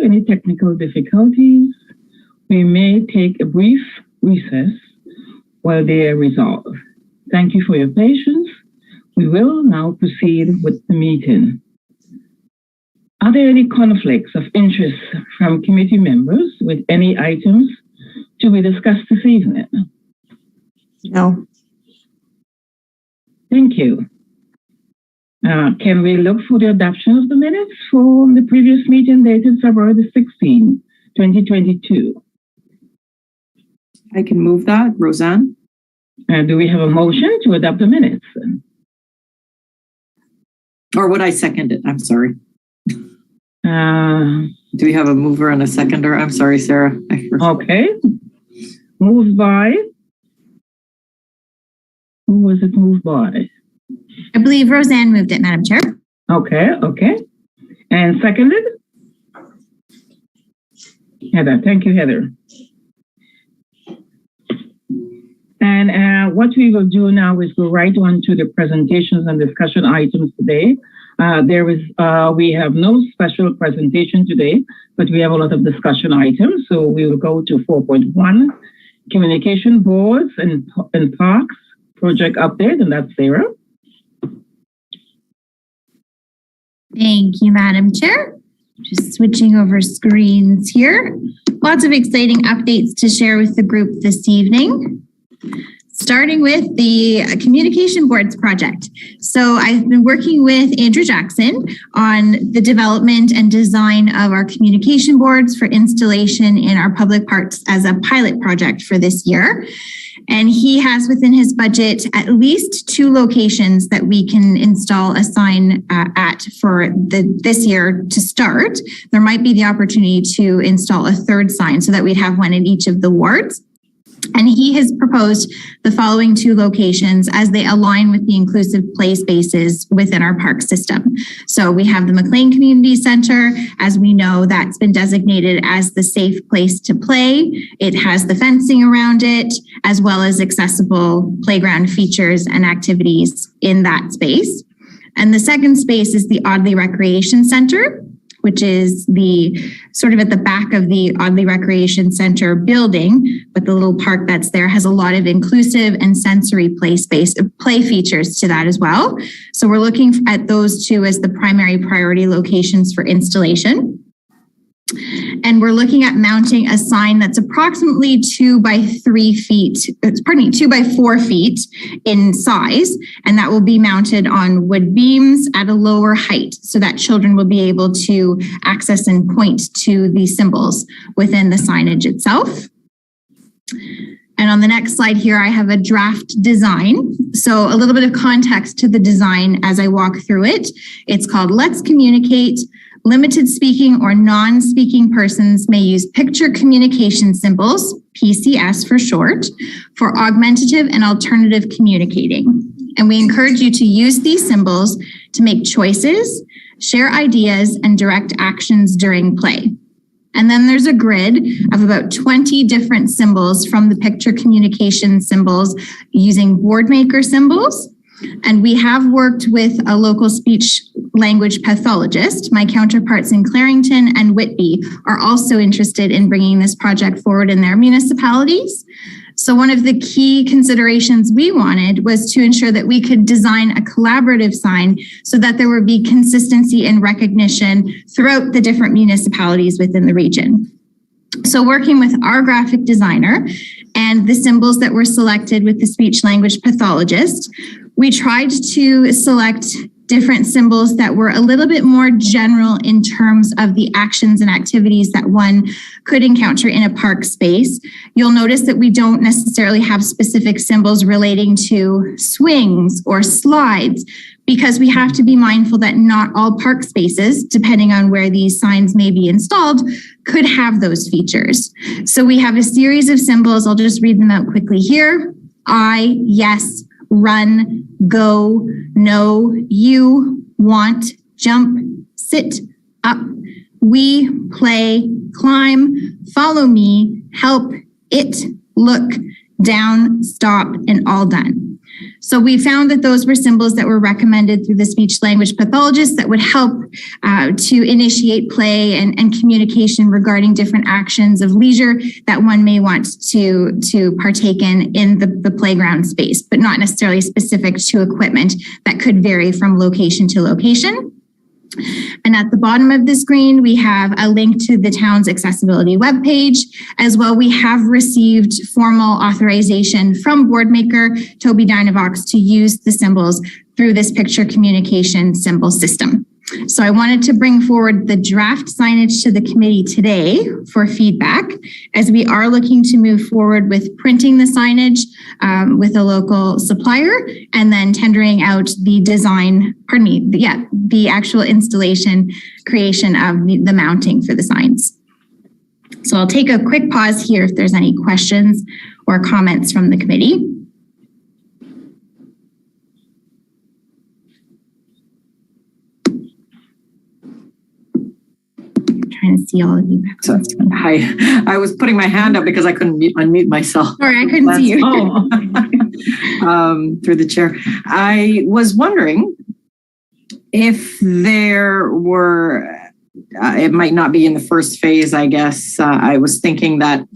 any technical difficulties, we may take a brief recess while they are resolved. Thank you for your patience. We will now proceed with the meeting. Are there any conflicts of interest from committee members with any items to be discussed this evening? No. Thank you. Can we look for the adoption of the minutes from the previous meeting dated February the 16th, 2022? I can move that, Roseanne. Do we have a motion to adopt the minutes? Or would I second it? I'm sorry. Do we have a mover and a seconder? I'm sorry, Sarah. Okay. Moved by? Who was it moved by? I believe Roseanne moved it, Madam Chair. Okay. And seconded? Heather. Thank you, Heather. And what we will do now is go right on to the presentations and discussion items today. We have no special presentation today, but we have a lot of discussion items. So we will go to 4.1, communication boards and parks project update, and that's Sarah. Thank you, Madam Chair. Just switching over screens here. Lots of exciting updates to share with the group this evening. Starting with the communication boards project. So I've been working with Andrew Jackson on the development and design of our communication boards for installation in our public parks as a pilot project for this year. And he has within his budget at least 2 locations that we can install a sign at for this year to start. There might be the opportunity to install a 3rd sign so that we'd have one in each of the wards. And he has proposed the following 2 locations as they align with the inclusive play spaces within our park system. So we have the McLean Community Center. As we know, that's been designated as the safe place to play. It has the fencing around it, as well as accessible playground features and activities in that space. And the second space is the Audley Recreation Center, which is the sort of at the back of the Audley Recreation Center building, but the little park that's there has a lot of inclusive and sensory play features to that as well. So we're looking at those 2 as the primary priority locations for installation. And we're looking at mounting a sign that's approximately 2 by 4 feet in size. And that will be mounted on wood beams at a lower height so that children will be able to access and point to the symbols within the signage itself. And on the next slide here, I have a draft design. So a little bit of context to the design as I walk through it. It's called Let's Communicate. Limited speaking or non-speaking persons may use picture communication symbols, PCS for short, for augmentative and alternative communicating. And we encourage you to use these symbols to make choices, share ideas, and direct actions during play. And then there's a grid of about 20 different symbols from the picture communication symbols using Boardmaker symbols. And we have worked with a local speech language pathologist. My counterparts in Clarington and Whitby are also interested in bringing this project forward in their municipalities. So one of the key considerations we wanted was to ensure that we could design a collaborative sign so that there would be consistency and recognition throughout the different municipalities within the region. So working with our graphic designer and the symbols that were selected with the speech language pathologist, we tried to select different symbols that were a little bit more general in terms of the actions and activities that one could encounter in a park space. You'll notice that we don't necessarily have specific symbols relating to swings or slides, because we have to be mindful that not all park spaces, depending on where these signs may be installed, could have those features. So we have a series of symbols. I'll just read them out quickly here. I, yes, run, go, no, you, want, jump, sit, up, we, play, climb, follow me, help, it, look, down, stop, and all done. So we found that those were symbols that were recommended through the speech language pathologist that would help to initiate play and communication regarding different actions of leisure that one may want to partake in the playground space, but not necessarily specific to equipment that could vary from location to location. And at the bottom of the screen, we have a link to the town's accessibility webpage. As well, we have received formal authorization from Boardmaker Toby Dynavox to use the symbols through this picture communication symbol system. So I wanted to bring forward the draft signage to the committee today for feedback, as we are looking to move forward with printing the signage with a local supplier and then tendering out the design, the actual installation creation of the mounting for the signs. So I'll take a quick pause here if there's any questions or comments from the committee. Trying to see all of you. So, hi, I was putting my hand up because I couldn't unmute myself. Sorry, I couldn't see you. Through the chair. I was wondering if there were, it might not be in the first phase, I guess. I was thinking that,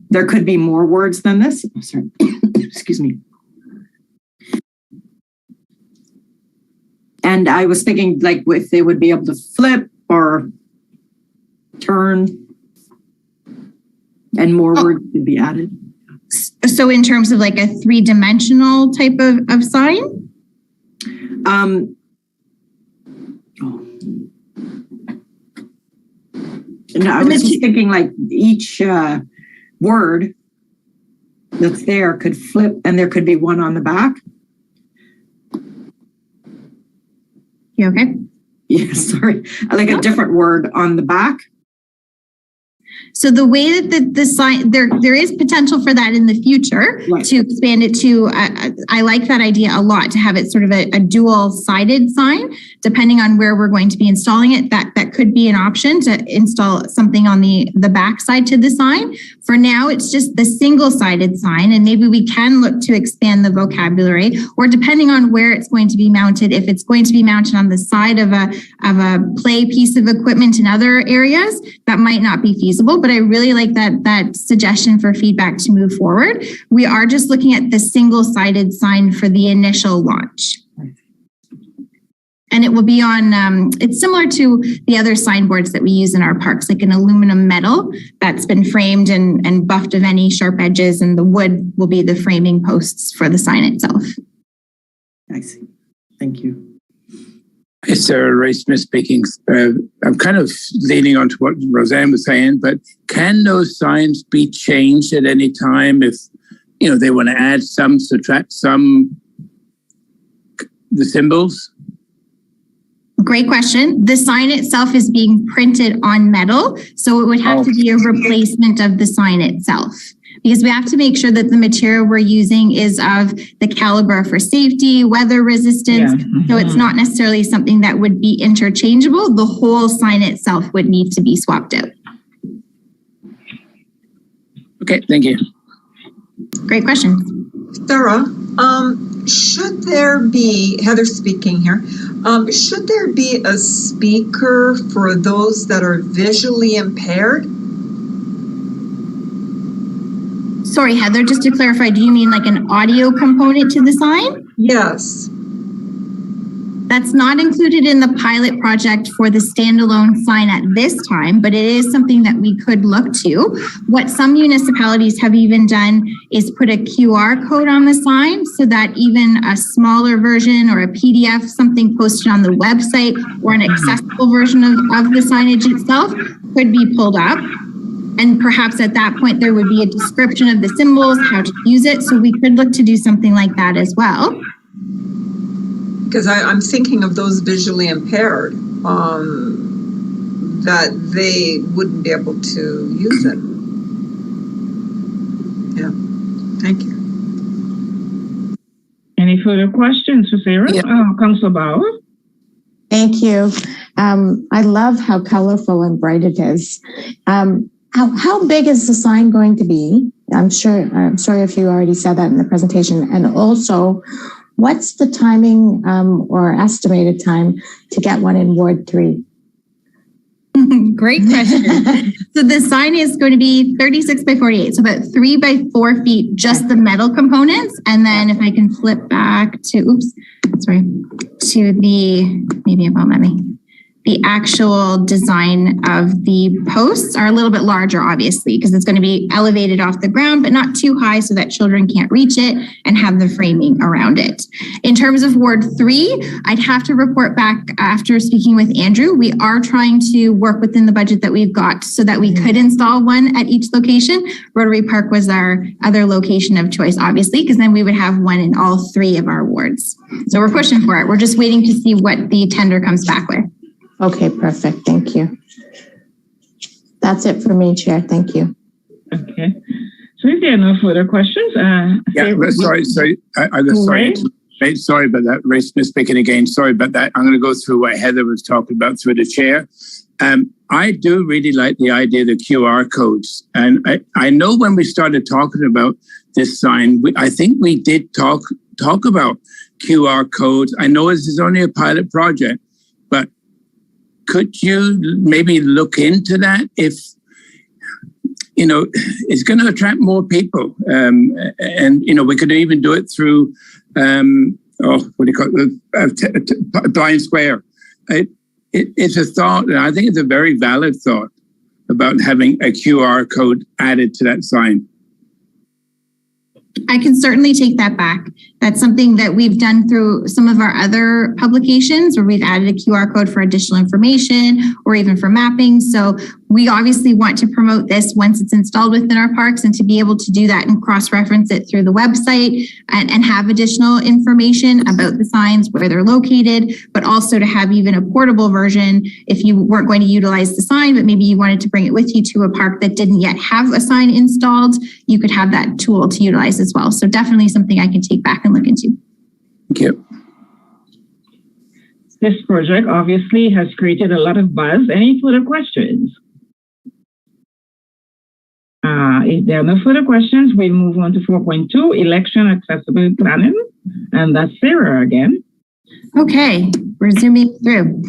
there could be more words than this. Oh, sorry, excuse me. And I was thinking like if they would be able to flip or turn and more words could be added. So in terms of like a three-dimensional type of sign? No, I was just thinking like each word that's there could flip and there could be one on the back. You okay? Yeah, sorry. Like a different word on the back. So the way that the sign, there is potential for that in the future, right, to expand it to, I like that idea a lot, to have it sort of a dual-sided sign, depending on where we're going to be installing it. That could be an option to install something on the back side to the sign. For now, it's just the single-sided sign, and maybe we can look to expand the vocabulary, or depending on where it's going to be mounted, if it's going to be mounted on the side of a play piece of equipment in other areas, that might not be feasible. But I really like that suggestion for feedback to move forward. We are just looking at the single-sided sign for the initial launch. And it will be on, it's similar to the other signboards that we use in our parks, like an aluminum metal that's been framed and buffed of any sharp edges, and the wood will be the framing posts for the sign itself. I see. Thank you. It's Ray Smith speaking. I'm kind of leaning on to what Roseanne was saying, but can those signs be changed at any time if, they want to add some, subtract some, the symbols? Great question. The sign itself is being printed on metal, so it would have to be a replacement of the sign itself, because we have to make sure that the material we're using is of the caliber for safety, weather resistance. Yeah. Mm-hmm. So it's not necessarily something that would be interchangeable. The whole sign itself would need to be swapped out. Okay, thank you. Great question. Sarah, should there be, Heather speaking here, should there be a speaker for those that are visually impaired? Sorry, Heather, just to clarify, do you mean like an audio component to the sign? Yes. That's not included in the pilot project for the standalone sign at this time, but it is something that we could look to. What some municipalities have even done is put a QR code on the sign so that even a smaller version or a PDF, something posted on the website, or an accessible version of the signage itself could be pulled up. And perhaps at that point, there would be a description of the symbols, how to use it. So we could look to do something like that as well. Because I'm thinking of those visually impaired, that they wouldn't be able to use it. Yeah, thank you. Any further questions for Sarah? Yeah. Councillor Bauer? Thank you. I love how colorful and bright it is. How big is the sign going to be? I'm sorry if you already said that in the presentation. And also, what's the timing or estimated time to get one in Ward 3? Great question. So the sign is going to be 36 by 48, so about 3 by 4 feet, just the metal components. And then if I can flip back to, to maybe it won't let me. The actual design of the posts are a little bit larger, obviously, because it's going to be elevated off the ground, but not too high so that children can't reach it and have the framing around it. In terms of Ward 3, I'd have to report back after speaking with Andrew. We are trying to work within the budget that we've got so that we could install one at each location. Rotary Park was our other location of choice, obviously, because then we would have one in all 3 of our wards. So we're pushing for it. We're just waiting to see what the tender comes back with. Okay, perfect. Thank you. That's it for me, Chair. Thank you. Okay. So if there are no further questions, sorry about that. Ray Smith speaking again. Sorry about that. I'm going to go through what Heather was talking about through the chair. I do really like the idea of the QR codes. And I know when we started talking about this sign, I think we did talk about QR codes. I know this is only a pilot project, but could you maybe look into that if, it's going to attract more people? And, we could even do it through, Blind Square. It's a thought, and I think it's a very valid thought about having a QR code added to that sign. I can certainly take that back. That's something that we've done through some of our other publications where we've added a QR code for additional information or even for mapping. So we obviously want to promote this once it's installed within our parks, and to be able to do that and cross-reference it through the website and have additional information about the signs, where they're located, but also to have even a portable version if you weren't going to utilize the sign, but maybe you wanted to bring it with you to a park that didn't yet have a sign installed, you could have that tool to utilize as well. So definitely something I can take back and look into. Thank you. This project obviously has created a lot of buzz. Any further questions? If there are no further questions, we'll move on to 4.2, election accessibility planning. And that's Sarah again. Okay, we're zooming through.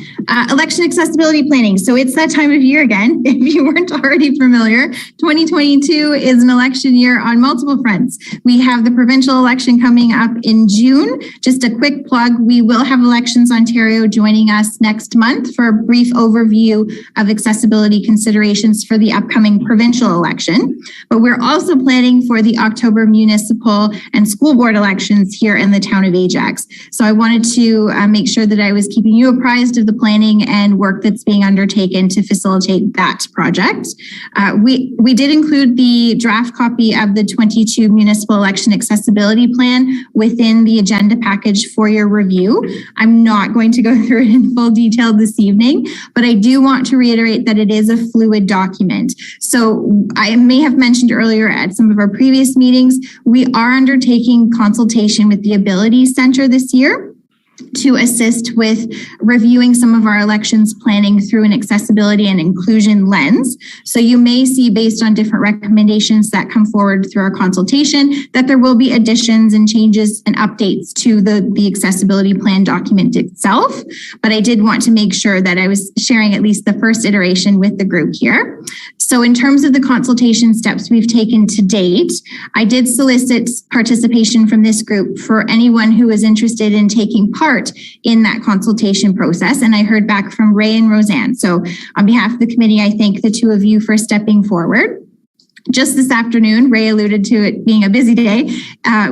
Election accessibility planning. So it's that time of year again. If you weren't already familiar, 2022 is an election year on multiple fronts. We have the provincial election coming up in June. Just a quick plug, we will have Elections Ontario joining us next month for a brief overview of accessibility considerations for the upcoming provincial election. But we're also planning for the October municipal and school board elections here in the town of Ajax. So I wanted to make sure that I was keeping you apprised of the planning and work that's being undertaken to facilitate that project. We did include the draft copy of the 22 municipal election accessibility plan within the agenda package for your review. I'm not going to go through it in full detail this evening, but I do want to reiterate that it is a fluid document. So I may have mentioned earlier at some of our previous meetings, we are undertaking consultation with the Ability Center this year to assist with reviewing some of our elections planning through an accessibility and inclusion lens. So you may see, based on different recommendations that come forward through our consultation, that there will be additions and changes and updates to the accessibility plan document itself. But I did want to make sure that I was sharing at least the first iteration with the group here. So in terms of the consultation steps we've taken to date, I did solicit participation from this group for anyone who is interested in taking part in that consultation process. And I heard back from Ray and Roseanne. So on behalf of the committee, I thank the two of you for stepping forward. Just this afternoon, Ray alluded to it being a busy day.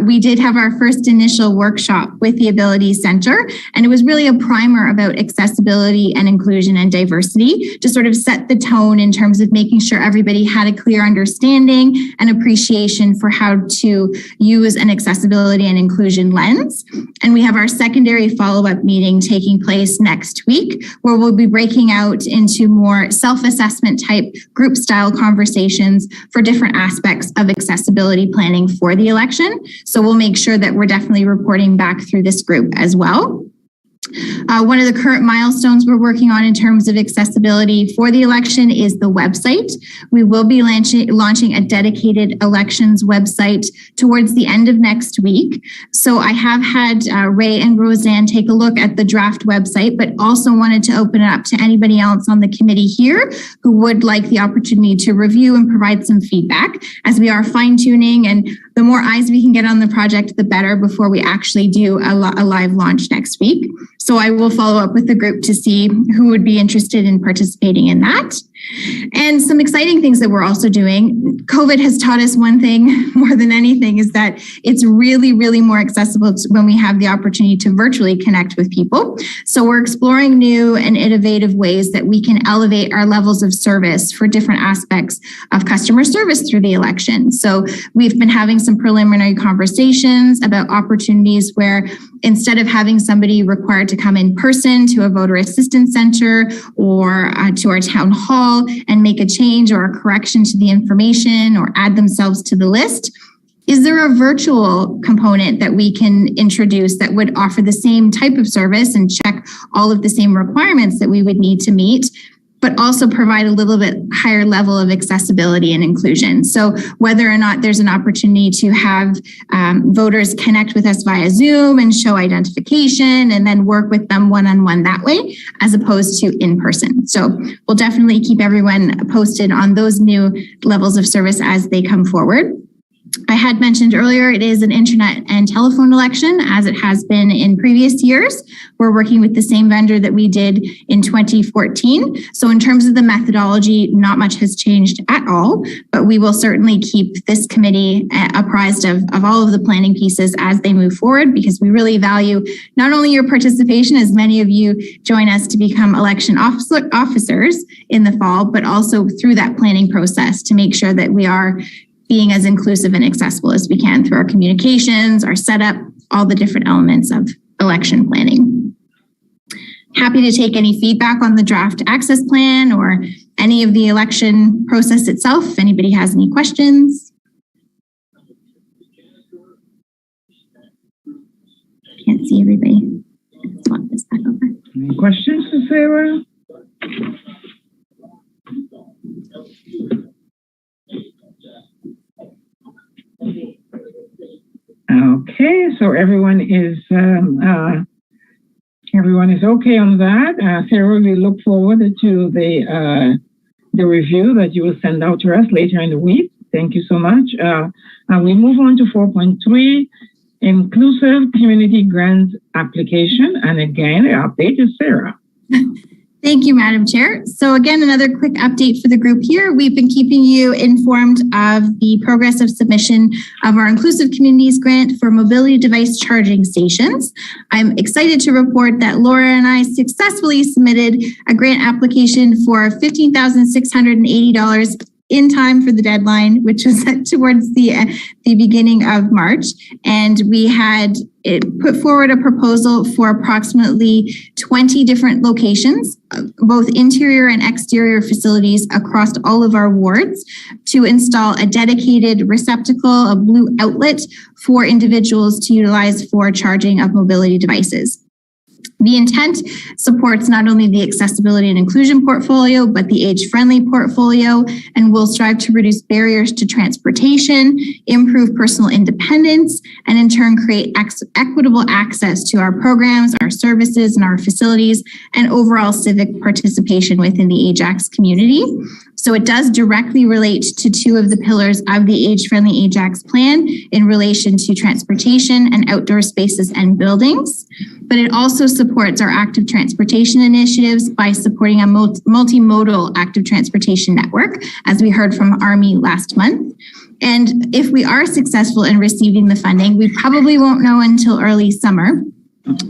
We did have our first initial workshop with the Ability Center, and it was really a primer about accessibility and inclusion and diversity to sort of set the tone in terms of making sure everybody had a clear understanding and appreciation for how to use an accessibility and inclusion lens. And we have our secondary follow-up meeting taking place next week, where we'll be breaking out into more self-assessment type group style conversations for different aspects of accessibility planning for the election. So we'll make sure that we're definitely reporting back through this group as well. One of the current milestones we're working on in terms of accessibility for the election is the website. We will be launching a dedicated elections website towards the end of next week. So I have had Ray and Roseanne take a look at the draft website, but also wanted to open it up to anybody else on the committee here who would like the opportunity to review and provide some feedback, as we are fine-tuning, and the more eyes we can get on the project, the better before we actually do a live launch next week. So I will follow up with the group to see who would be interested in participating in that. And some exciting things that we're also doing. COVID has taught us one thing more than anything, is that it's really, really more accessible when we have the opportunity to virtually connect with people. So we're exploring new and innovative ways that we can elevate our levels of service for different aspects of customer service through the election. So we've been having some preliminary conversations about opportunities where, instead of having somebody required to come in person to a voter assistance center or to our town hall and make a change or a correction to the information or add themselves to the list, is there a virtual component that we can introduce that would offer the same type of service and check all of the same requirements that we would need to meet, but also provide a little bit higher level of accessibility and inclusion? So whether or not there's an opportunity to have voters connect with us via Zoom and show identification and then work with them one-on-one that way, as opposed to in person. So we'll definitely keep everyone posted on those new levels of service as they come forward. I had mentioned earlier, it is an internet and telephone election, as it has been in previous years. We're working with the same vendor that we did in 2014. So in terms of the methodology, not much has changed at all, but we will certainly keep this committee apprised of all of the planning pieces as they move forward, because we really value not only your participation, as many of you join us to become election officers in the fall, but also through that planning process to make sure that we are being as inclusive and accessible as we can through our communications, our setup, all the different elements of election planning. Happy to take any feedback on the draft access plan or any of the election process itself, if anybody has any questions. Can't see everybody. Swap this back over. Any questions for Sarah? Okay, so everyone is okay on that. Sarah, we look forward to the review that you will send out to us later in the week. Thank you so much. And we move on to 4.3, inclusive community grant application. And again, the update is Sarah. Thank you, Madam Chair. So again, another quick update for the group here. We've been keeping you informed of the progress of submission of our Inclusive Communities Grant for mobility device charging stations. I'm excited to report that Laura and I successfully submitted a grant application for $15,680 in time for the deadline, which was towards the beginning of March. And we had put forward a proposal for approximately 20 different locations, both interior and exterior facilities across all of our wards, to install a dedicated receptacle, a blue outlet for individuals to utilize for charging of mobility devices. The intent supports not only the accessibility and inclusion portfolio, but the age-friendly portfolio, and will strive to reduce barriers to transportation, improve personal independence, and in turn create equitable access to our programs, our services, and our facilities, and overall civic participation within the Ajax community. So it does directly relate to two of the pillars of the age-friendly Ajax plan in relation to transportation and outdoor spaces and buildings. But it also supports our active transportation initiatives by supporting a multimodal active transportation network, as we heard from Army last month. And if we are successful in receiving the funding, we probably won't know until early summer.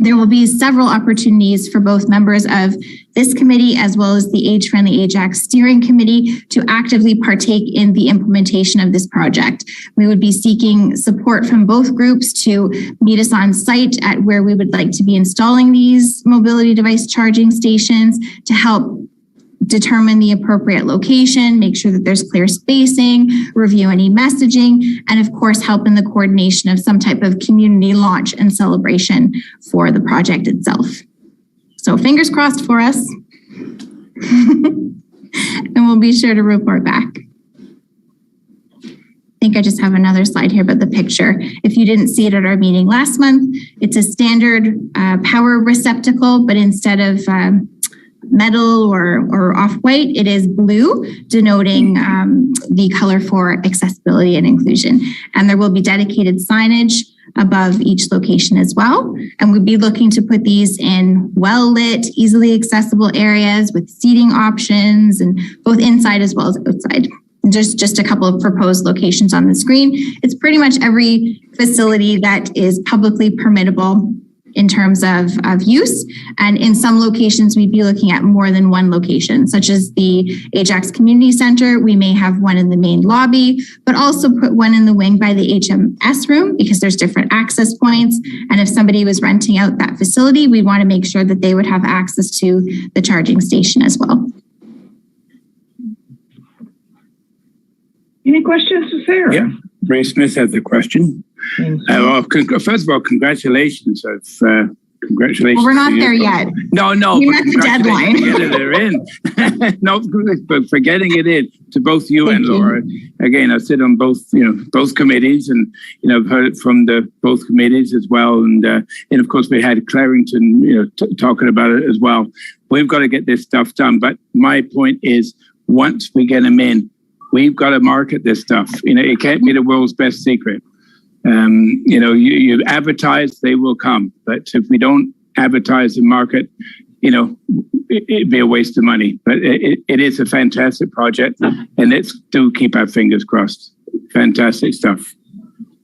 There will be several opportunities for both members of this committee as well as the Age-Friendly Ajax Steering Committee to actively partake in the implementation of this project. We would be seeking support from both groups to meet us on site at where we would like to be installing these mobility device charging stations, to help determine the appropriate location, make sure that there's clear spacing, review any messaging, and of course, help in the coordination of some type of community launch and celebration for the project itself. So fingers crossed for us. And we'll be sure to report back. I think I just have another slide here, but the picture, if you didn't see it at our meeting last month, it's a standard power receptacle, but instead of metal or off-white, it is blue, denoting the color for accessibility and inclusion. And there will be dedicated signage above each location as well. And we'd be looking to put these in well-lit, easily accessible areas with seating options, and both inside as well as outside. Just a couple of proposed locations on the screen. It's pretty much every facility that is publicly permittable in terms of use. And in some locations, we'd be looking at more than one location, such as the Ajax Community Center. We may have one in the main lobby, but also put one in the wing by the HMS room because there's different access points. And if somebody was renting out that facility, we want to make sure that they would have access to the charging station as well. Any questions for Sarah? Yeah, Ray Smith has a question. Well, first of all, congratulations. Congratulations. Well, we're not there yet. No. We met the deadline. They're in. No, but for getting it in to both you and Laura. Again, I sit on both committees, and I've heard it from both committees as well. And of course, we had Clarington, talking about it as well. We've got to get this stuff done. But my point is, once we get them in, we've got to market this stuff. It can't be the world's best secret. You advertise, they will come. But if we don't advertise and market, it'd be a waste of money. But it is a fantastic project, and let's do keep our fingers crossed. Fantastic stuff.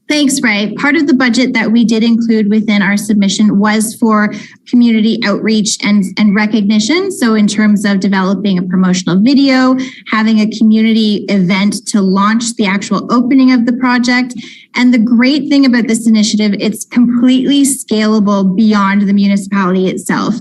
Thanks, Ray. Part of the budget that we did include within our submission was for community outreach and recognition. So in terms of developing a promotional video, having a community event to launch the actual opening of the project. And the great thing about this initiative, it's completely scalable beyond the municipality itself.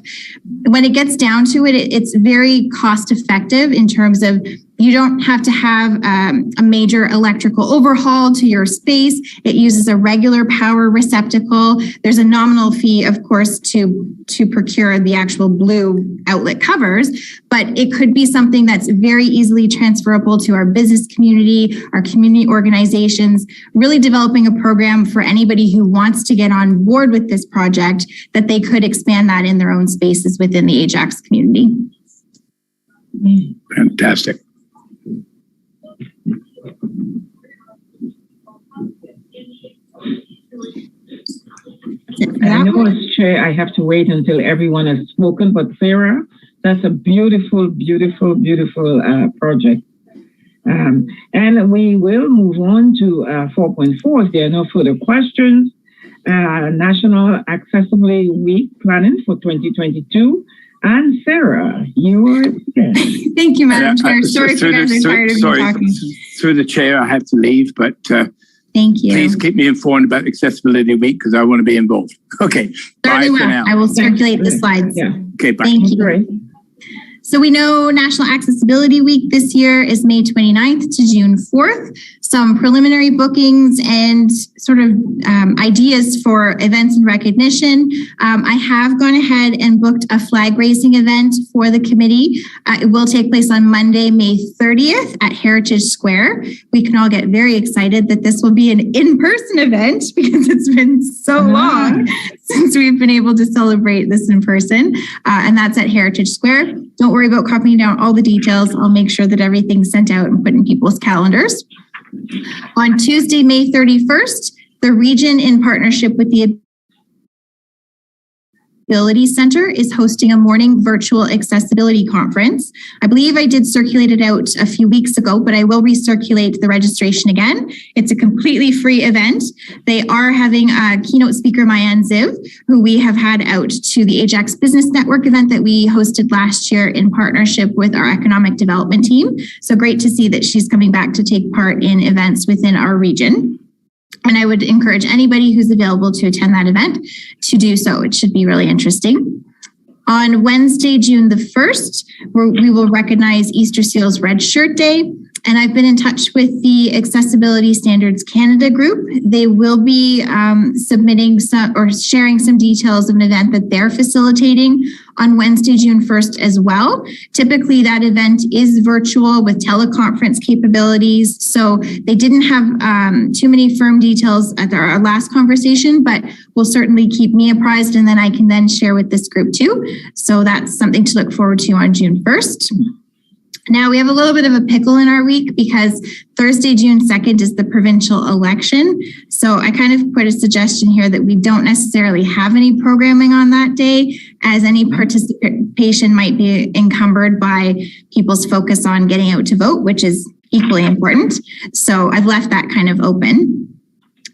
When it gets down to it, it's very cost effective in terms of you don't have to have a major electrical overhaul to your space. It uses a regular power receptacle. There's a nominal fee, of course, to procure the actual blue outlet covers, but it could be something that's very easily transferable to our business community, our community organizations, really developing a program for anybody who wants to get on board with this project, that they could expand that in their own spaces within the Ajax community. Fantastic. I know as chair, I have to wait until everyone has spoken, but Sarah, that's a beautiful, beautiful, beautiful project. And we will move on to 4.4 if there are no further questions. National Accessibility Week planning for 2022. And Sarah, you are there. Thank you, Madam Chair. Sorry if you guys are tired of me talking. Through the chair, I have to leave, but thank you. Please keep me informed about Accessibility Week because I want to be involved. Okay. Bye for now. I will circulate the slides. Yeah. Okay, bye. Thank you. Great. So we know National Accessibility Week this year is May 29th to June 4th. Some preliminary bookings and sort of ideas for events and recognition. I have gone ahead and booked a flag raising event for the committee. It will take place on Monday, May 30th at Heritage Square. We can all get very excited that this will be an in-person event because it's been so long since we've been able to celebrate this in person. And that's at Heritage Square. Don't worry about copying down all the details. I'll make sure that everything's sent out and put in people's calendars. On Tuesday, May 31st, the region, in partnership with the Ability Center, is hosting a morning virtual accessibility conference. I believe I did circulate it out a few weeks ago, but I will recirculate the registration again. It's a completely free event. They are having a keynote speaker, Mayan Ziv, who we have had out to the Ajax Business Network event that we hosted last year in partnership with our economic development team. So great to see that she's coming back to take part in events within our region. And I would encourage anybody who's available to attend that event to do so. It should be really interesting. On Wednesday, June the 1st, we will recognize Easter Seals Red Shirt Day. And I've been in touch with the Accessibility Standards Canada group. They will be submitting some or sharing some details of an event that they're facilitating on Wednesday, June 1st as well. Typically that event is virtual with teleconference capabilities. So they didn't have too many firm details at our last conversation, but will certainly keep me apprised, and then I can then share with this group too. So that's something to look forward to on June 1st. Now we have a little bit of a pickle in our week because Thursday, June 2nd is the provincial election. So I kind of put a suggestion here that we don't necessarily have any programming on that day, as any participation might be encumbered by people's focus on getting out to vote, which is equally important. So I've left that kind of open.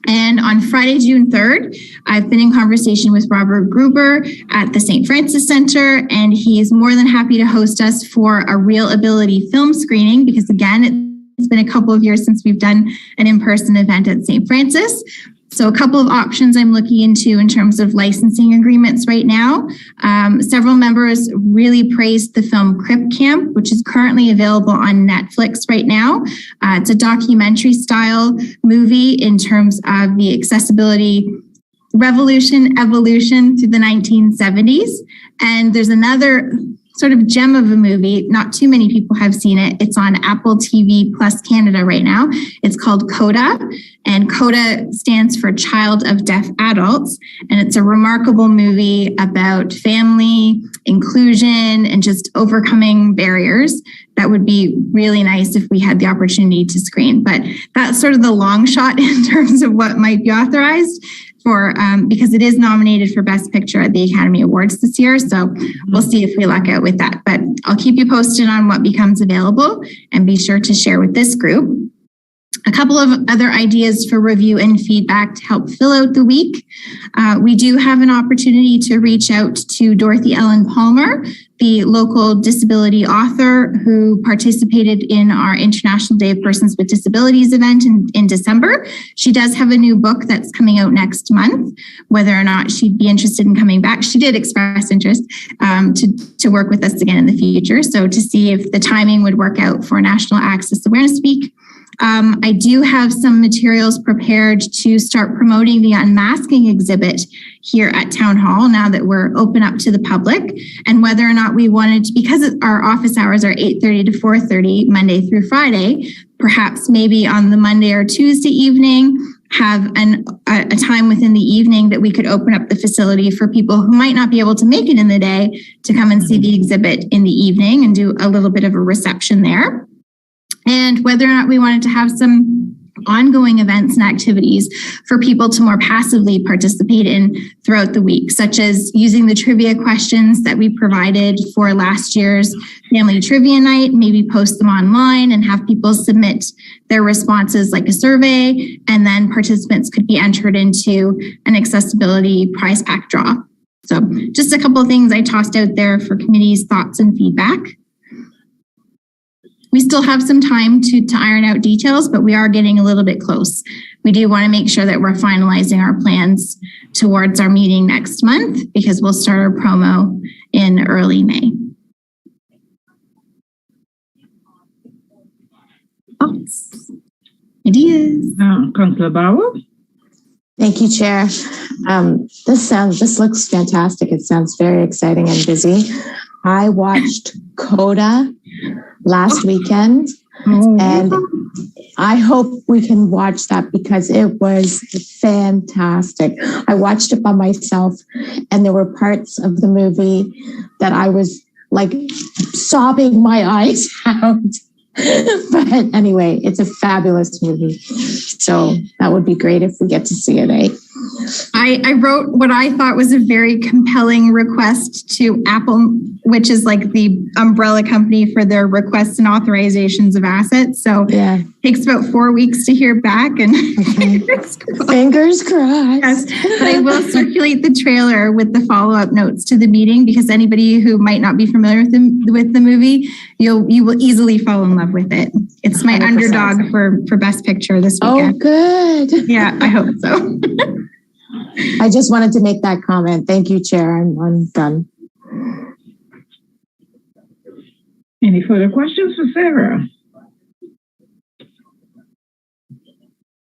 And on Friday, June 3rd, I've been in conversation with Robert Gruber at the St. Francis Center, and he's more than happy to host us for a Real Ability film screening, because again, it's been a couple of years since we've done an in-person event at St. Francis. So a couple of options I'm looking into in terms of licensing agreements right now. Several members really praised the film Crip Camp, which is currently available on Netflix right now. It's a documentary style movie in terms of the accessibility evolution through the 1970s. And there's another sort of gem of a movie. Not too many people have seen it. It's on Apple TV Plus Canada right now. It's called CODA, and CODA stands for Child of Deaf Adults. And it's a remarkable movie about family, inclusion, and just overcoming barriers. That would be really nice if we had the opportunity to screen. But that's sort of the long shot in terms of what might be authorized for, because it is nominated for Best Picture at the Academy Awards this year. So we'll see if we luck out with that. But I'll keep you posted on what becomes available and be sure to share with this group. A couple of other ideas for review and feedback to help fill out the week. We do have an opportunity to reach out to Dorothy Ellen Palmer, the local disability author who participated in our International Day of Persons with Disabilities event in December. She does have a new book that's coming out next month. Whether or not she'd be interested in coming back, she did express interest to work with us again in the future. So to see if the timing would work out for National Access Awareness Week. I do have some materials prepared to start promoting the unmasking exhibit here at Town Hall now that we're open up to the public, and whether or not we wanted to, because our office hours are 8:30 to 4:30 Monday through Friday, perhaps maybe on the Monday or Tuesday evening, have a time within the evening that we could open up the facility for people who might not be able to make it in the day to come and see the exhibit in the evening and do a little bit of a reception there. And whether or not we wanted to have some ongoing events and activities for people to more passively participate in throughout the week, such as using the trivia questions that we provided for last year's family trivia night, maybe post them online and have people submit their responses like a survey, and then participants could be entered into an accessibility prize pack draw. So just a couple of things I tossed out there for committee's thoughts and feedback. We still have some time to iron out details, but we are getting a little bit close. We do want to make sure that we're finalizing our plans towards our meeting next month, because we'll start our promo in early May. Thoughts? Ideas? Councillor Bauer? Thank you, Chair. This looks fantastic. It sounds very exciting and busy. I watched CODA last weekend, and I hope we can watch that because it was fantastic. I watched it by myself, and there were parts of the movie that I was like sobbing my eyes out. But anyway, it's a fabulous movie. So that would be great if we get to see it, eh? I wrote what I thought was a very compelling request to Apple, which is like the umbrella company for their requests and authorizations of assets. So yeah, it takes about 4 weeks to hear back, and okay. Fingers crossed. Yes, but I will circulate the trailer with the follow-up notes to the meeting, because anybody who might not be familiar with the movie, you will easily fall in love with it. It's my 100%. Underdog for Best Picture this weekend. Oh, good. Yeah, I hope so. I just wanted to make that comment. Thank you, Chair. I'm done. Any further questions for Sarah?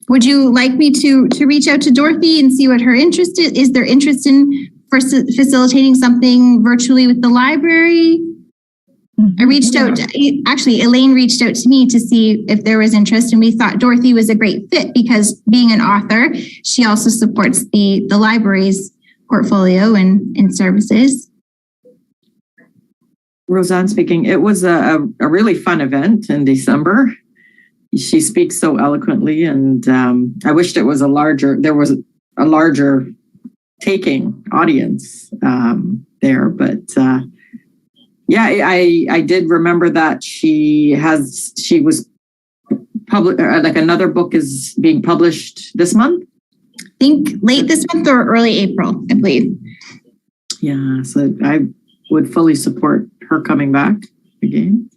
Would you like me to reach out to Dorothy and see what her interest is? Is there interest in facilitating something virtually with the library? I reached out, actually, Elaine reached out to me to see if there was interest, and we thought Dorothy was a great fit because being an author, she also supports the library's portfolio and services. Roseanne speaking. It was a really fun event in December. She speaks so eloquently, and I wished there was a larger taking audience there, but yeah, I did remember that she was public, like another book is being published this month. I think late this month or early April, I believe. Yeah, so I would fully support her coming back again.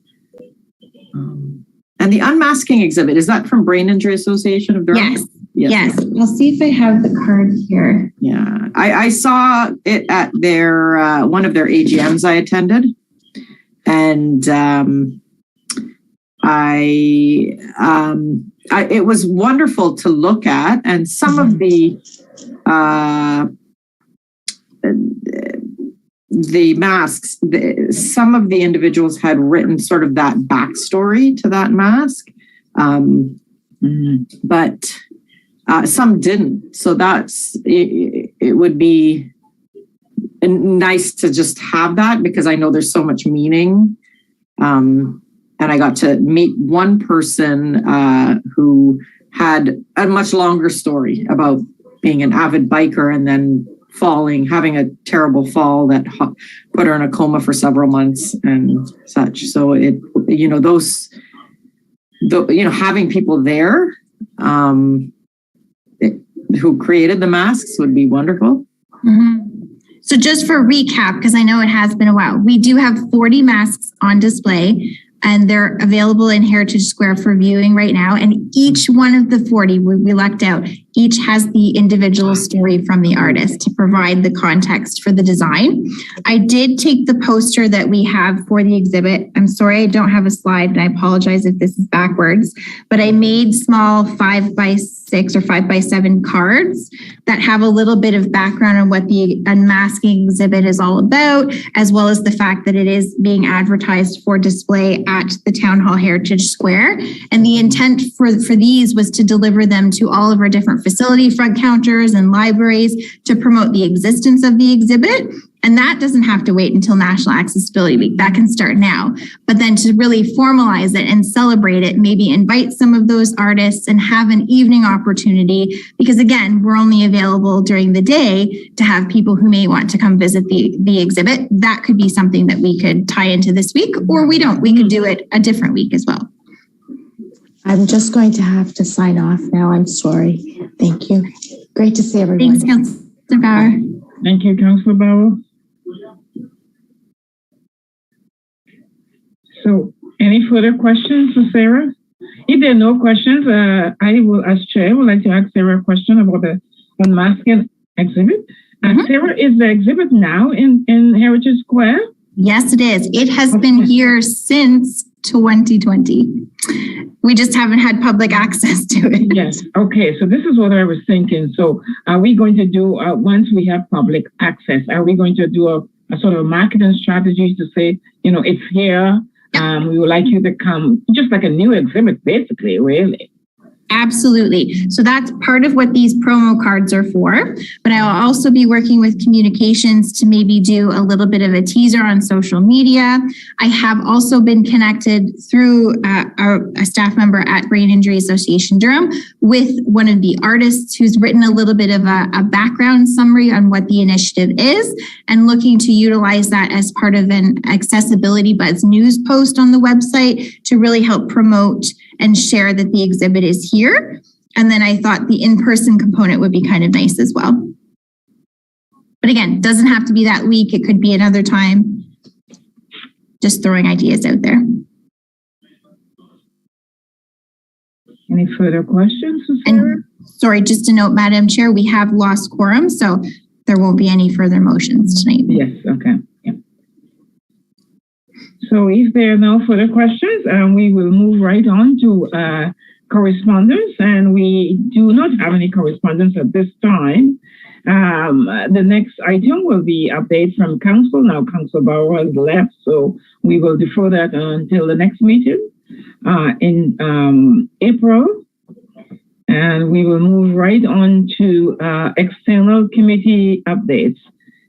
And the unmasking exhibit, is that from Brain Injury Association of Durham? Yes. I'll see if I have the card here. Yeah, I saw it at their one of their AGMs I attended, and it was wonderful to look at, and some of the masks, some of the individuals had written sort of that backstory to that mask, but some didn't. So it would be nice to just have that, because I know there's so much meaning. And I got to meet one person who had a much longer story about being an avid biker and then having a terrible fall that put her in a coma for several months and such. So having people there who created the masks would be wonderful. Mm-hmm. So just for recap, because I know it has been a while, we do have 40 masks on display, and they're available in Heritage Square for viewing right now. And each one of the 40 we lucked out, each has the individual story from the artist to provide the context for the design. I did take the poster that we have for the exhibit. I'm sorry I don't have a slide, and I apologize if this is backwards, but I made small 5x6 or 5x7 cards that have a little bit of background on what the unmasking exhibit is all about, as well as the fact that it is being advertised for display at the Town Hall Heritage Square. And the intent for these was to deliver them to all of our different facility front counters and libraries to promote the existence of the exhibit. And that doesn't have to wait until National Accessibility Week. That can start now. But then to really formalize it and celebrate it, maybe invite some of those artists and have an evening opportunity, because again, we're only available during the day to have people who may want to come visit the exhibit. That could be something that we could tie into this week, or we could do it a different week as well. I'm just going to have to sign off now. I'm sorry. Thank you. Great to see everyone. Thanks, Councillor Bauer. Thank you, Councillor Bauer. So, any further questions for Sarah? If there are no questions, I will, as chair, would like to ask Sarah a question about the unmasking exhibit. Sarah, is the exhibit now in Heritage Square? Yes, it is. It has been here since 2020. We just haven't had public access to it. Yes. Okay. So this is what I was thinking. So are we going to do, once we have public access, are we going to do a sort of marketing strategy to say, it's here. We would like you to come, just like a new exhibit, basically, really. Absolutely. So that's part of what these promo cards are for. But I'll also be working with communications to maybe do a little bit of a teaser on social media. I have also been connected through a staff member at Brain Injury Association Durham with one of the artists who's written a little bit of a background summary on what the initiative is, and looking to utilize that as part of an Accessibility Buzz news post on the website to really help promote and share that the exhibit is here. And then I thought the in-person component would be kind of nice as well. But again, doesn't have to be that week. It could be another time. Just throwing ideas out there. Any further questions, Sarah? And sorry, just a note, Madam Chair, we have lost quorum, so there won't be any further motions tonight. Yes, okay. Yeah. So if there are no further questions, we will move right on to correspondence, and we do not have any correspondence at this time. The next item will be update from council. Now, Council Barrow has left, so we will defer that until the next meeting in April. And we will move right on to external committee updates.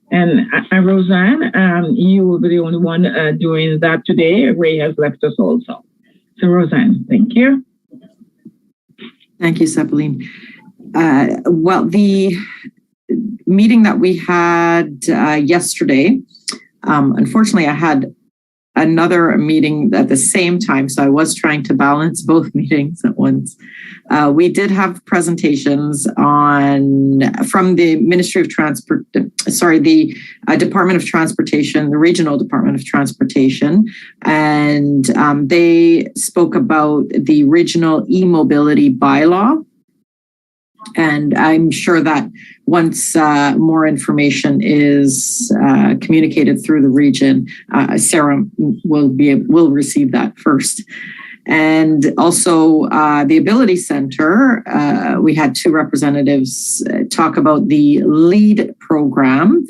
And Roseanne, you will be the only one doing that today. Ray has left us also. So Roseanne, thank you. Thank you, Seppaline. Well, the meeting that we had yesterday, unfortunately, I had another meeting at the same time, so I was trying to balance both meetings at once. We did have presentations from the Ministry of Transport, the Department of Transportation, the Regional Department of Transportation, and they spoke about the regional e-mobility bylaw. And I'm sure that once more information is communicated through the region, Sarah will receive that first. And also the Ability Center, we had two representatives talk about the LEAD program,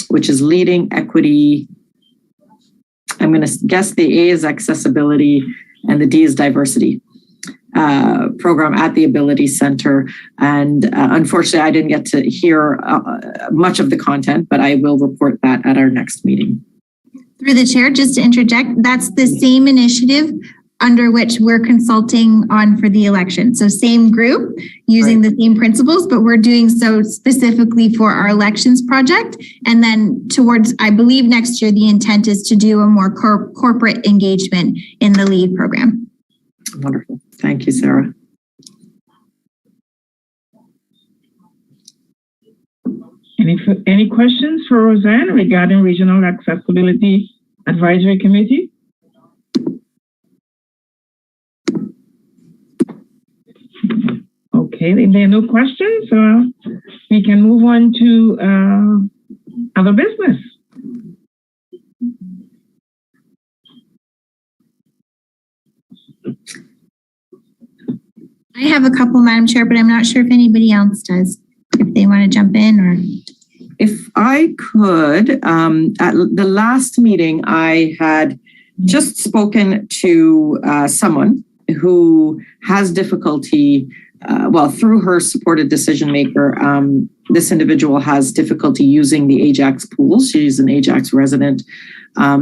which is Leading Equity. I'm going to guess the A is accessibility and the D is diversity. Program at the Ability Center. And unfortunately, I didn't get to hear much of the content, but I will report that at our next meeting. Through the chair, just to interject, that's the same initiative under which we're consulting on for the election. So same group using the same principles, but we're doing so specifically for our elections project. And then towards, I believe next year, the intent is to do a more corporate engagement in the LEAD program. Wonderful. Thank you, Sarah. Any questions for Roseanne regarding Regional Accessibility Advisory Committee? Okay, if there are no questions, we can move on to other business. I have a couple, Madam Chair, but I'm not sure if anybody else does, if they want to jump in or. If I could, at the last meeting, I had just spoken to someone who has difficulty, through her supported decision maker, this individual has difficulty using the Ajax pools. She's an Ajax resident.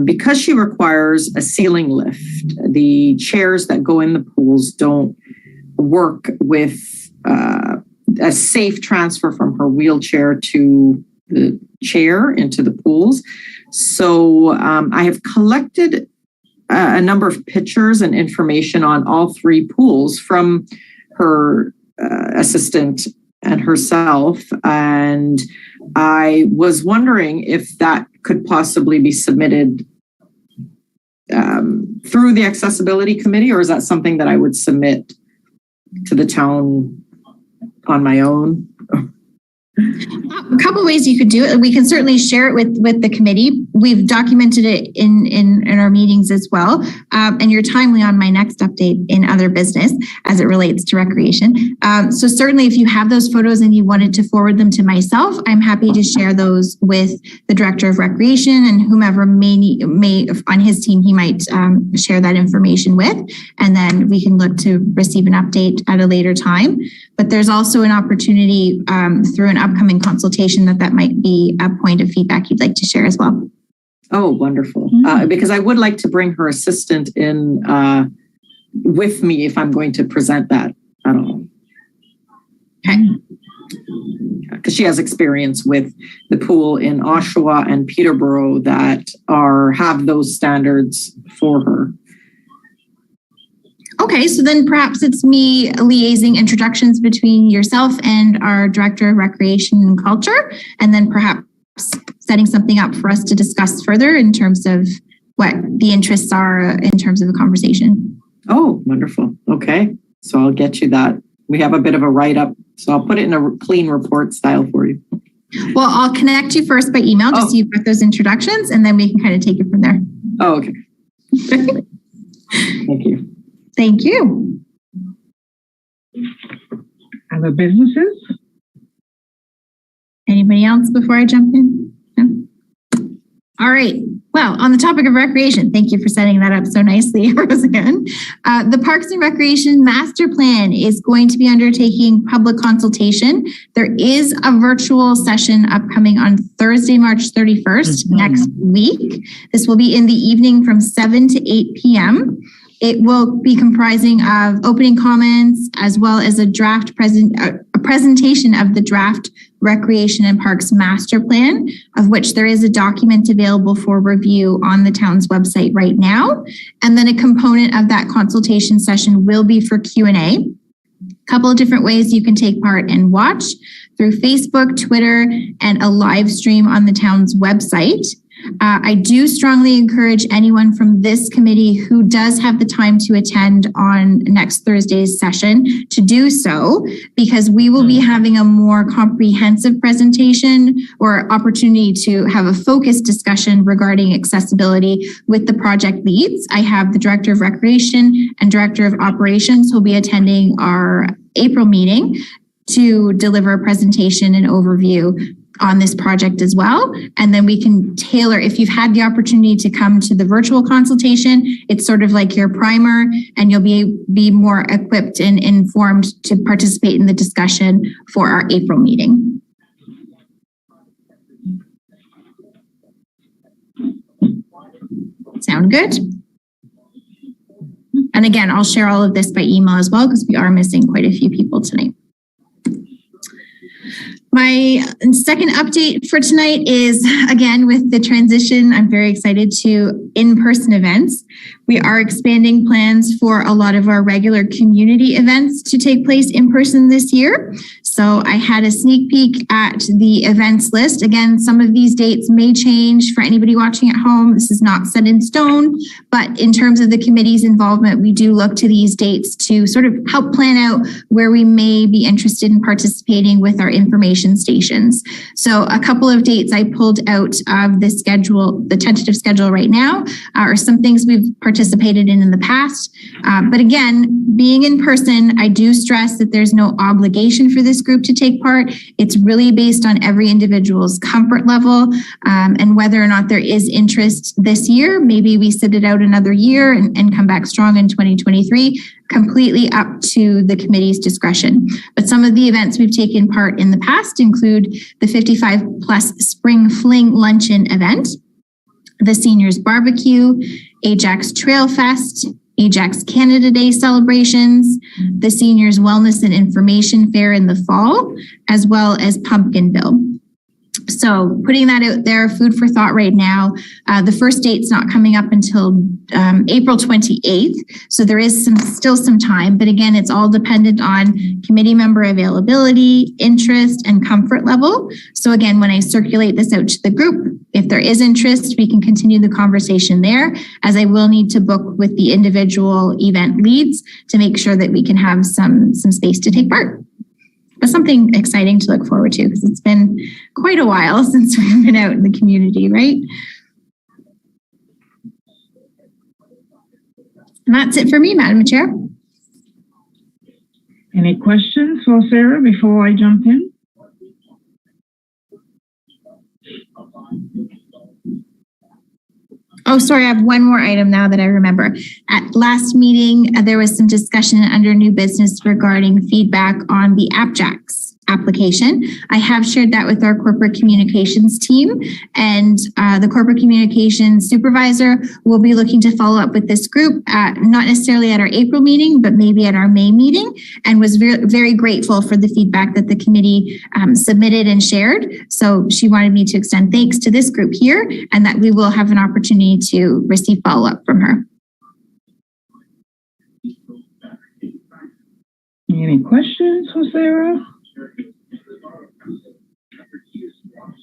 Because she requires a ceiling lift, the chairs that go in the pools don't work with a safe transfer from her wheelchair to the chair into the pools. So I have collected a number of pictures and information on all three pools from her assistant and herself. And I was wondering if that could possibly be submitted through the accessibility committee, or is that something that I would submit to the town on my own? A couple ways you could do it. We can certainly share it with the committee. We've documented it in our meetings as well. And you're timely on my next update in other business as it relates to recreation. So certainly if you have those photos and you wanted to forward them to myself, I'm happy to share those with the Director of Recreation and whomever may on his team he might share that information with. And then we can look to receive an update at a later time. But there's also an opportunity through an upcoming consultation that might be a point of feedback you'd like to share as well. Oh, wonderful. Because I would like to bring her assistant in with me if I'm going to present that at all. Okay. Because she has experience with the pool in Oshawa and Peterborough that have those standards for her. Okay, so then perhaps it's me liaising introductions between yourself and our Director of Recreation and Culture, and then perhaps setting something up for us to discuss further in terms of what the interests are in terms of a conversation. Oh, wonderful. Okay, so I'll get you that. We have a bit of a write-up, so I'll put it in a clean report style for you. Well, I'll connect you first by email, just so you've got those introductions, and then we can kind of take it from there. Oh, okay. Thank you. Thank you. other businesses? Anybody else before I jump in? No? All right. Well, on the topic of recreation, thank you for setting that up so nicely, Roseanne. The Parks and Recreation Master Plan is going to be undertaking public consultation. There is a virtual session upcoming on Thursday, March 31st, next week. This will be in the evening from 7 to 8 p.m. It will be comprising of opening comments as well as a presentation of the draft Recreation and Parks Master Plan, of which there is a document available for review on the town's website right now. And then a component of that consultation session will be for Q&A. A couple of different ways you can take part and watch: through Facebook, Twitter, and a live stream on the town's website. I do strongly encourage anyone from this committee who does have the time to attend on next Thursday's session to do so, because we will be having a more comprehensive presentation or opportunity to have a focused discussion regarding accessibility with the project leads. I have the Director of Recreation and Director of Operations who will be attending our April meeting to deliver a presentation and overview on this project as well. And then we can tailor, if you've had the opportunity to come to the virtual consultation, it's sort of like your primer, and you'll be more equipped and informed to participate in the discussion for our April meeting. Sound good? And again, I'll share all of this by email as well, because we are missing quite a few people tonight. My second update for tonight is, again, with the transition, I'm very excited to in-person events. We are expanding plans for a lot of our regular community events to take place in person this year. So I had a sneak peek at the events list. Again, some of these dates may change for anybody watching at home. This is not set in stone, but in terms of the committee's involvement, we do look to these dates to sort of help plan out where we may be interested in participating with our information stations. So a couple of dates I pulled out of the schedule, the tentative schedule right now, are some things we've participated in the past. But again, being in person, I do stress that there's no obligation for this group to take part. It's really based on every individual's comfort level and whether or not there is interest this year. Maybe we sit it out another year and come back strong in 2023, completely up to the committee's discretion. But some of the events we've taken part in the past include the 55 plus Spring Fling Luncheon event, the Seniors Barbecue, Ajax Trail Fest, Ajax Canada Day celebrations, the Seniors Wellness and Information Fair in the fall, as well as Pumpkinville. So putting that out there, food for thought right now. The first date's not coming up until April 28th. So there is still some time, but again, it's all dependent on committee member availability, interest, and comfort level. So again, when I circulate this out to the group, if there is interest, we can continue the conversation there, as I will need to book with the individual event leads to make sure that we can have some space to take part. But something exciting to look forward to, because it's been quite a while since we've been out in the community, right? And that's it for me, Madam Chair. Any questions for Sarah before I jump in? Oh, sorry, I have one more item now that I remember. At last meeting, there was some discussion under new business regarding feedback on the AppJax application. I have shared that with our corporate communications team, and the corporate communications supervisor will be looking to follow up with this group, not necessarily at our April meeting, but maybe at our May meeting, and was very, very grateful for the feedback that the committee submitted and shared. So she wanted me to extend thanks to this group here, and that we will have an opportunity to receive follow-up from her. Any questions for Sarah?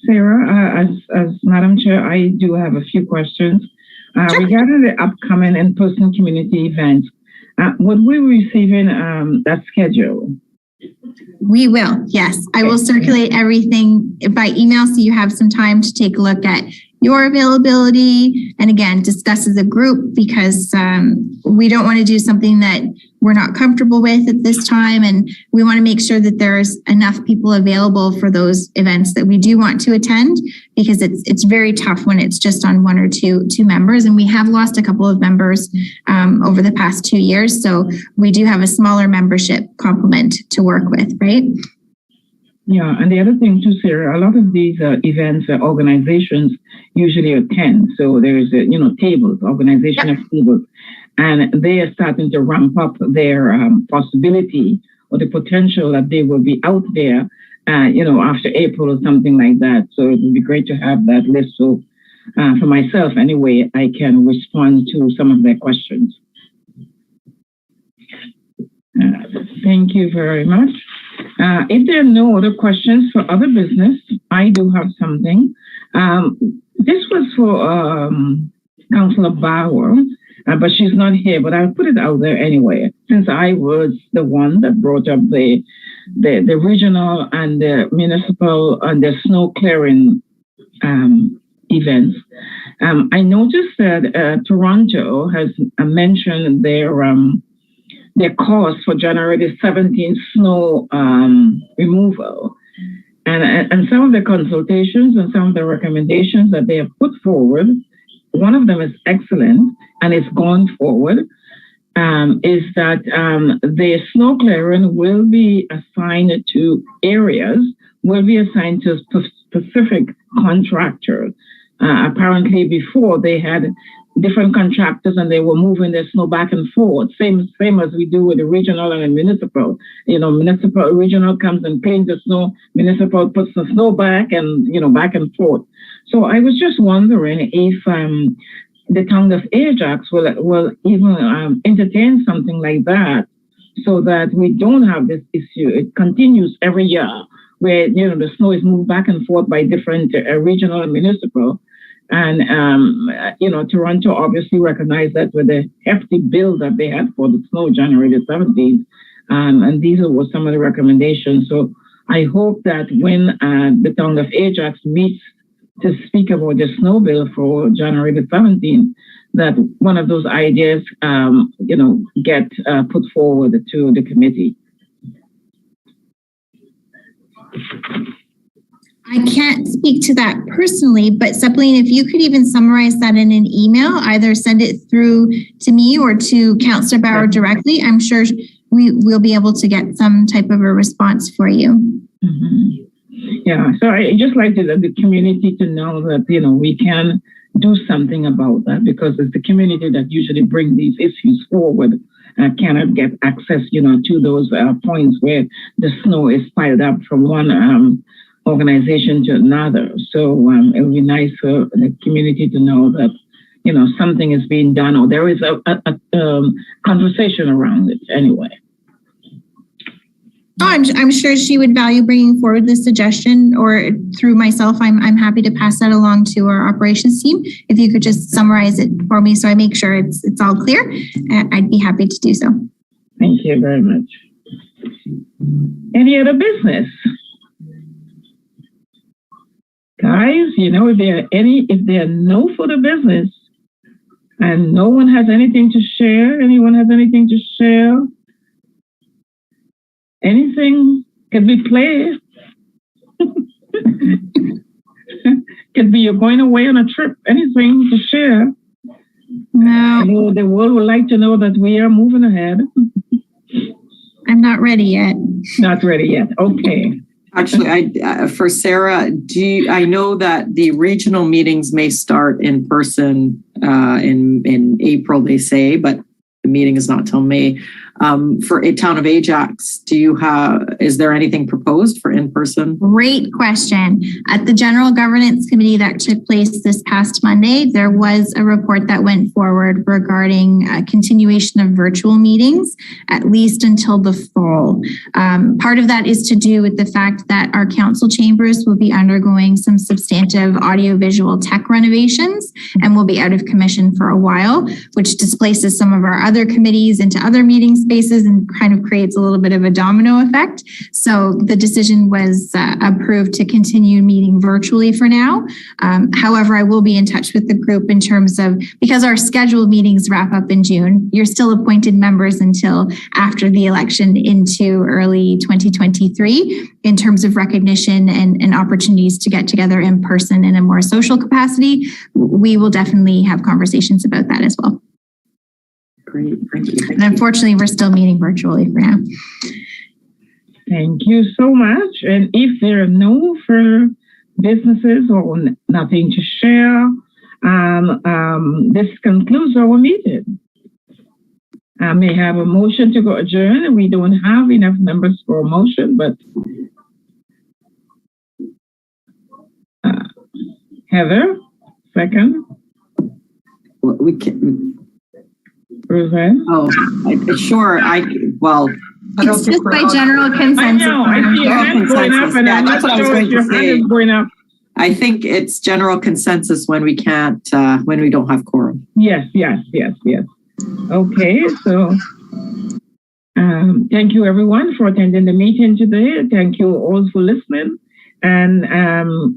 Sarah, as Madam Chair, I do have a few questions. Sure. Regarding the upcoming in-person community event, would we be receiving that schedule? We will, yes. I will circulate everything by email so you have some time to take a look at your availability, and again, discuss as a group, because we don't want to do something that we're not comfortable with at this time. And we want to make sure that there's enough people available for those events that we do want to attend, because it's very tough when it's just on one or two members. And we have lost a couple of members over the past 2 years. So we do have a smaller membership complement to work with, right? Yeah, and the other thing too, Sarah, a lot of these events, organizations usually attend. So there's, tables, organization of tables, and they are starting to ramp up their possibility or the potential that they will be out there, after April or something like that. So it would be great to have that list. So for myself, anyway, I can respond to some of their questions. Thank you very much. If there are no other questions for other business, I do have something. This was for Councillor Bauer, but she's not here, but I'll put it out there anyway, since I was the one that brought up the regional and the municipal and the snow clearing events. I noticed that Toronto has mentioned their cost for January 17th snow removal. And some of the consultations and some of the recommendations that they have put forward, one of them is excellent and it's gone forward, is that the snow clearing will be assigned to areas, will be assigned to specific contractors. Apparently before they had different contractors and they were moving their snow back and forth, same as we do with the regional and the municipal. Regional comes and paints the snow, municipal puts the snow back and, back and forth. So I was just wondering if the town of Ajax will even entertain something like that, so that we don't have this issue. It continues every year where, the snow is moved back and forth by different regional and municipal. And, Toronto obviously recognized that with the hefty bill that they had for the snow January the 17th. And these were some of the recommendations. So I hope that when the town of Ajax meets to speak about the snow bill for January the 17th, that one of those ideas, get put forward to the committee. I can't speak to that personally, but Seppeline, if you could even summarize that in an email, either send it through to me or to Councillor Bauer directly, I'm sure we'll be able to get some type of a response for you. Mm-hmm. Yeah, so I just like the community to know that, we can do something about that, because it's the community that usually brings these issues forward. Cannot get access, to those points where the snow is piled up from one organization to another. So it would be nice for the community to know that, something is being done, or there is a conversation around it anyway. Oh, I'm sure she would value bringing forward this suggestion, or through myself, I'm happy to pass that along to our operations team. If you could just summarize it for me so I make sure it's all clear, I'd be happy to do so. Thank you very much. Any other business? Guys, if there are no further business and no one has anything to share, anyone has anything to share? Anything could be played. Could be you're going away on a trip. Anything to share. No. The world would like to know that we are moving ahead. I'm not ready yet. Not ready yet. Okay. Actually, for Sarah, I know that the regional meetings may start in person in April, they say, but the meeting is not till May. For a town of Ajax, is there anything proposed for in-person? Great question. At the General Governance Committee that took place this past Monday, there was a report that went forward regarding a continuation of virtual meetings, at least until the fall. Part of that is to do with the fact that our council chambers will be undergoing some substantive audiovisual tech renovations and will be out of commission for a while, which displaces some of our other committees into other meeting spaces. faces and kind of creates a little bit of a domino effect. So the decision was approved to continue meeting virtually for now. However, I will be in touch with the group in terms of, because our scheduled meetings wrap up in June, you're still appointed members until after the election into early 2023 in terms of recognition and opportunities to get together in person in a more social capacity. We will definitely have conversations about that as well. Great, thank you. And unfortunately, we're still meeting virtually for now. Thank you so much. And if there are no further businesses or nothing to share, this concludes our meeting. I may have a motion to go adjourn. We don't have enough members for a motion, but Heather, second. We can. Roseanne? Oh, sure. It's just by general consensus. I see your hand going up, and I'm not sure if your hand is going up. I think it's general consensus when we can't, when we don't have quorum. Yes. Okay, so thank you everyone for attending the meeting today. Thank you all for listening, and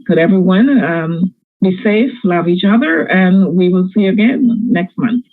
could everyone be safe, love each other, and we will see you again next month.